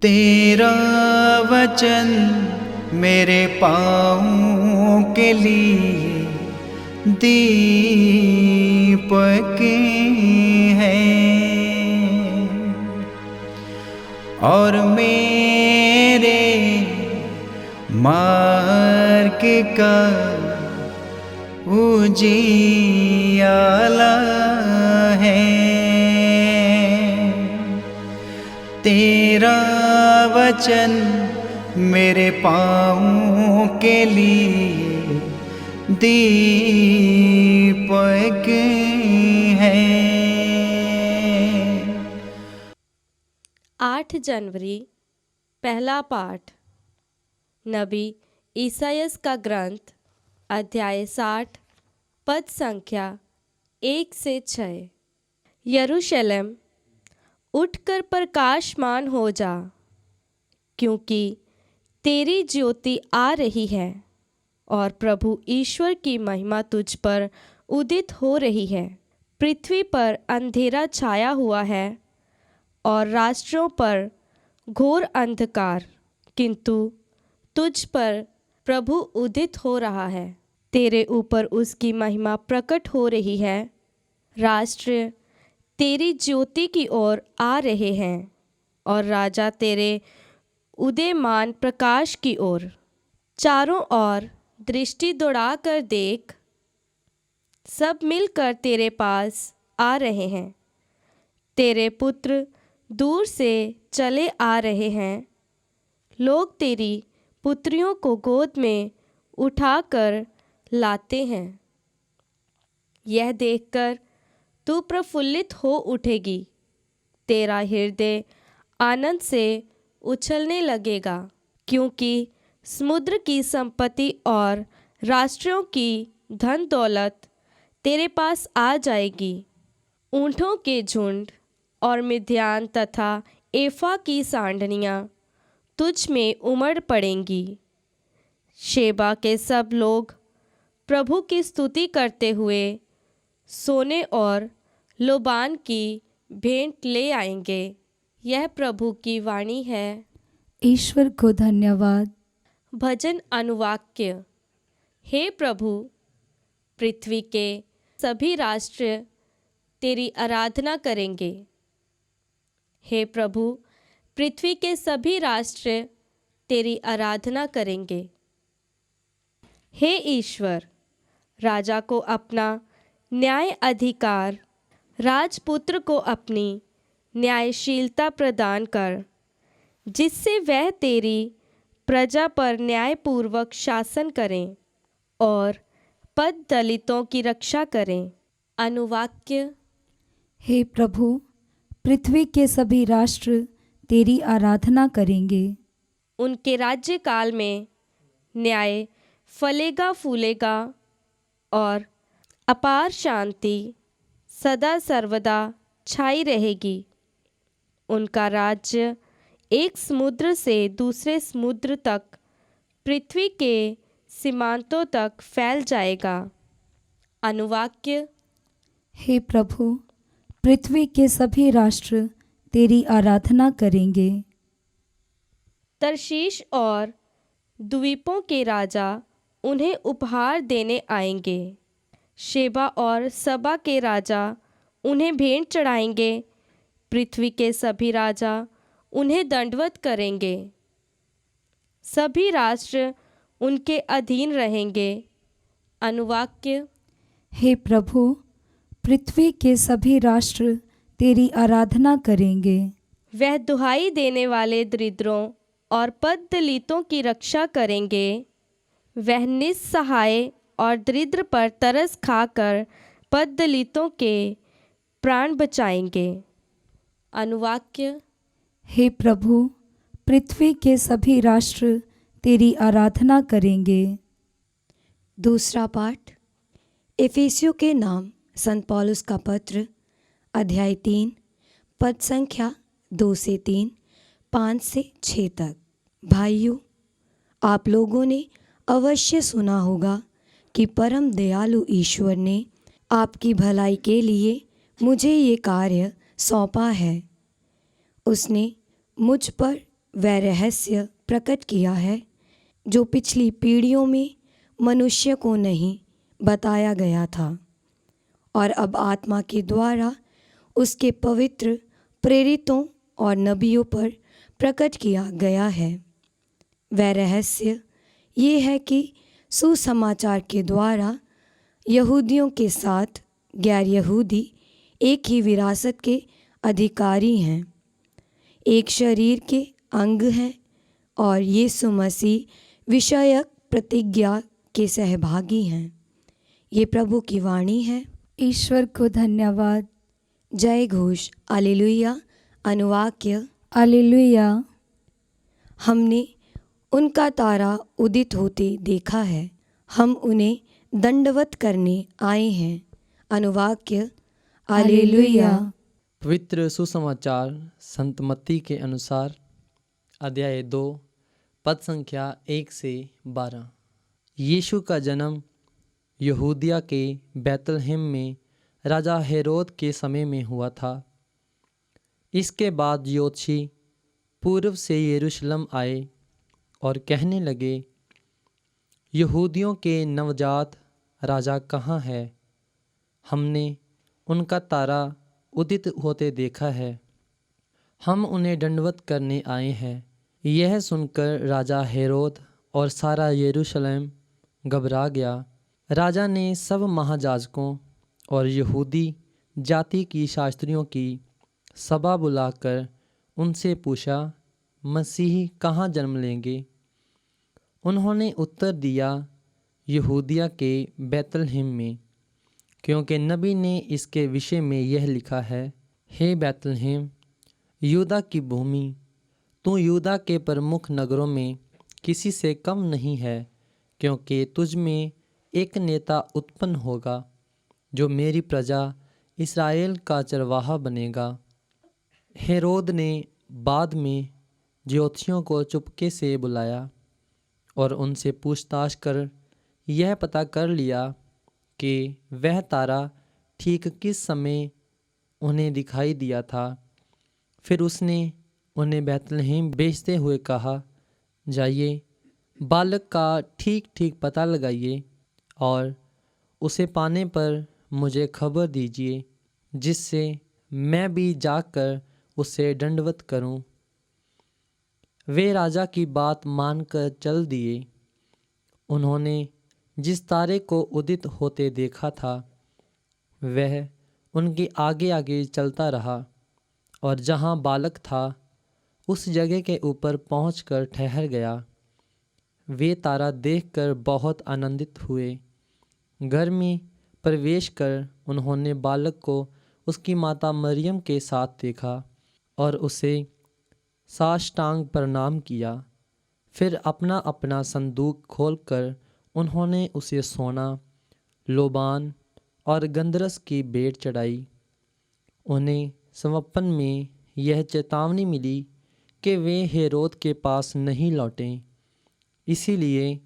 तेरा वचन मेरे पाँवों के लिए दीपक है और मेरे मार्ग का उजियाला है। तेरा वचन मेरे पाँवों के लिए दीपक है। 8 जनवरी पहला पाठ। नबी ईसायास का ग्रंथ अध्याय 60 पद संख्या 1 से 6। यरूशलेम उठकर प्रकाशमान हो जा, क्योंकि तेरी ज्योति आ रही है और प्रभु ईश्वर की महिमा तुझ पर उदित हो रही है। पृथ्वी पर अंधेरा छाया हुआ है और राष्ट्रों पर घोर अंधकार, किंतु तुझ पर प्रभु उदित हो रहा है। तेरे ऊपर उसकी महिमा प्रकट हो रही है। राष्ट्र तेरी ज्योति की ओर आ रहे हैं और राजा तेरे उदयमान प्रकाश की ओर। चारों ओर दृष्टि दौड़ा कर देख, सब मिलकर तेरे पास आ रहे हैं। तेरे पुत्र दूर से चले आ रहे हैं। लोग तेरी पुत्रियों को गोद में उठाकर लाते हैं। यह देखकर तू प्रफुल्लित हो उठेगी। तेरा हृदय आनंद से उछलने लगेगा, क्योंकि समुद्र की संपत्ति और राष्ट्रों की धन दौलत तेरे पास आ जाएगी। ऊँटों के झुंड और मिद्यान तथा एफा की सांडनियाँ तुझ में उमड़ पड़ेंगी। शेबा के सब लोग प्रभु की स्तुति करते हुए सोने और लोबान की भेंट ले आएंगे। यह प्रभु की वाणी है। ईश्वर को धन्यवाद। भजन अनुवाक्य। हे प्रभु, पृथ्वी के सभी राष्ट्र तेरी आराधना करेंगे। हे प्रभु, पृथ्वी के सभी राष्ट्र तेरी आराधना करेंगे। हे ईश्वर, राजा को अपना न्याय अधिकार, राजपुत्र को अपनी न्यायशीलता प्रदान कर, जिससे वह तेरी प्रजा पर न्यायपूर्वक शासन करें और पद दलितों की रक्षा करें। अनुवाक्य। हे प्रभु, पृथ्वी के सभी राष्ट्र तेरी आराधना करेंगे। उनके राज्यकाल में न्याय फलेगा फूलेगा और अपार शांति सदा सर्वदा छाई रहेगी। उनका राज्य एक समुद्र से दूसरे समुद्र तक, पृथ्वी के सीमांतों तक फैल जाएगा। अनुवाक्य। हे प्रभु, पृथ्वी के सभी राष्ट्र तेरी आराधना करेंगे। तर्शीश और द्वीपों के राजा उन्हें उपहार देने आएंगे। शेबा और सबा के राजा उन्हें भेंट चढ़ाएंगे। पृथ्वी के सभी राजा उन्हें दंडवत करेंगे। सभी राष्ट्र उनके अधीन रहेंगे। अनुवाक्य। हे प्रभु, पृथ्वी के सभी राष्ट्र तेरी आराधना करेंगे। वह दुहाई देने वाले दरिद्रों और पद दलितों की रक्षा करेंगे। वह निस्सहाय और दरिद्र पर तरस खाकर पद दलितों के प्राण बचाएंगे। अनुवाक्य। हे प्रभु, पृथ्वी के सभी राष्ट्र तेरी आराधना करेंगे। दूसरा पाठ। एफेसियों के नाम संत पौलुस का पत्र अध्याय 3 पद संख्या 2 से 3, 5 से 6 तक। भाइयों, आप लोगों ने अवश्य सुना होगा कि परम दयालु ईश्वर ने आपकी भलाई के लिए मुझे ये कार्य सौंपा है। उसने मुझ पर वह रहस्य प्रकट किया है जो पिछली पीढ़ियों में मनुष्य को नहीं बताया गया था और अब आत्मा के द्वारा उसके पवित्र प्रेरितों और नबियों पर प्रकट किया गया है। वह रहस्य ये है कि सुसमाचार के द्वारा यहूदियों के साथ गैर यहूदी एक ही विरासत के अधिकारी हैं, एक शरीर के अंग हैं और यीशु मसीह विषयक प्रतिज्ञा के सहभागी हैं। ये प्रभु की वाणी है। ईश्वर को धन्यवाद। जय घोष हालेलुया। अनुवाक्य। हालेलुया। हमने उनका तारा उदित होते देखा है, हम उन्हें दंडवत करने आए हैं। अनुवाक्य। हालेलुया। पवित्र सुसमाचार संत मत्ती के अनुसार अध्याय 2 पद संख्या 1 से 12। यीशु का जन्म यहूदिया के बैतलहम में राजा हेरोद के समय में हुआ था। इसके बाद ज्योतिषी पूर्व से यरूशलेम आए और कहने लगे, यहूदियों के नवजात राजा कहाँ है? हमने उनका तारा उदित होते देखा है, हम उन्हें दंडवत करने आए हैं। यह सुनकर राजा हेरोद और सारा यरूशलेम घबरा गया। राजा ने सब महायाजकों और यहूदी जाति की शास्त्रियों की सभा बुलाकर उनसे पूछा, मसीह कहाँ जन्म लेंगे? उन्होंने उत्तर दिया, यहूदिया के बैतलहम में, क्योंकि नबी ने इसके विषय में यह लिखा है, हे बैतलहम यूदा की भूमि, तू यूदा के प्रमुख नगरों में किसी से कम नहीं है, क्योंकि तुझ में एक नेता उत्पन्न होगा जो मेरी प्रजा इस्राएल का चरवाहा बनेगा। हेरोद ने बाद में ज्योतिषियों को चुपके से बुलाया और उनसे पूछताछ कर यह पता कर लिया कि वह तारा ठीक किस समय उन्हें दिखाई दिया था। फिर उसने उन्हें बैतलहम भेजते हुए कहा, जाइए बालक का ठीक ठीक पता लगाइए और उसे पाने पर मुझे खबर दीजिए, जिससे मैं भी जाकर उसे दंडवत करूं। वे राजा की बात मानकर चल दिए। उन्होंने जिस तारे को उदित होते देखा था वह उनके आगे आगे चलता रहा और जहां बालक था उस जगह के ऊपर पहुंचकर ठहर गया। वे तारा देखकर बहुत आनंदित हुए। घर में प्रवेश कर उन्होंने बालक को उसकी माता मरियम के साथ देखा और उसे साष्टांग प्रणाम किया। फिर अपना अपना संदूक खोलकर उन्होंने उसे सोना, लोबान और गंधरस की भेंट चढ़ाई। उन्हें स्वप्न में यह चेतावनी मिली कि वे हेरोद के पास नहीं लौटें, इसीलिए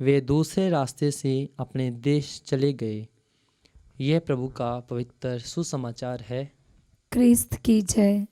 वे दूसरे रास्ते से अपने देश चले गए। यह प्रभु का पवित्र सुसमाचार है। क्रिस्त की जय।